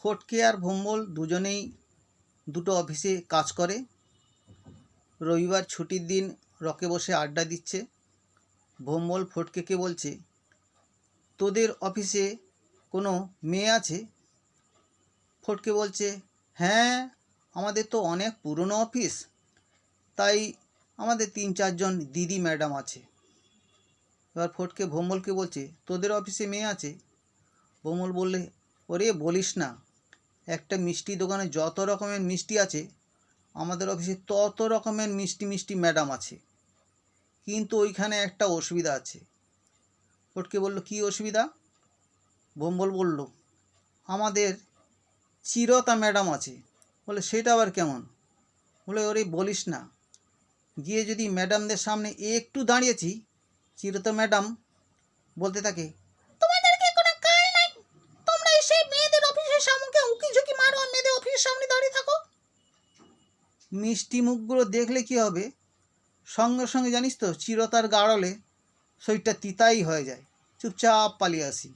ফটকে আর ভোম্বল দুজনেই দুটো অফিসে কাজ করে। রবিবার ছুটির দিন রকে বসে আড্ডা দিচ্ছে। ভোম্বল ফটকেকে বলছে, তোদের অফিসে কোনো মেয়ে আছে? ফটকে বলছে, হ্যাঁ, আমাদের তো অনেক পুরনো অফিস, তাই আমাদের 3-4 জন দিদি ম্যাডাম আছে। এবার ফটকে ভোম্বলকে বলছে, তোদের অফিসে মেয়ে আছে? ভোম্বল বললে, ওরে বলিস না, একটা মিষ্টি দোকানে যত রকমের মিষ্টি আছে আমাদের অফিসে তত রকমের মিষ্টি মিষ্টি ম্যাডাম আছে, কিন্তু ওইখানে একটা অসুবিধা আছে। ফটকে বলল, কী অসুবিধা? ভোম্বল বলল, আমাদের চিরতা ম্যাডাম আছে। বলে, সেটা আবার কেমন? বলে, ওরে বলিস না, গিয়ে যদি ম্যাডামদের সামনে একটু দাঁড়িয়েছি, চিরতা ম্যাডাম বলতে থাকে, তোমাদেরকে কোনো কাল নাই, তোমরা এসে মেয়েদের অফিসের সামনে উকি ঝুঁকি মারো আর মেয়েদের অফিসের সামনে দাঁড়িয়ে থাকো। মিষ্টি মুখগুলো দেখলে কি হবে, সঙ্গে সঙ্গে জানিস তো চিরতার গাড়লে শরীরটা তিতাই হয়ে যায়। চুপচাপ পালিয়ে আসি।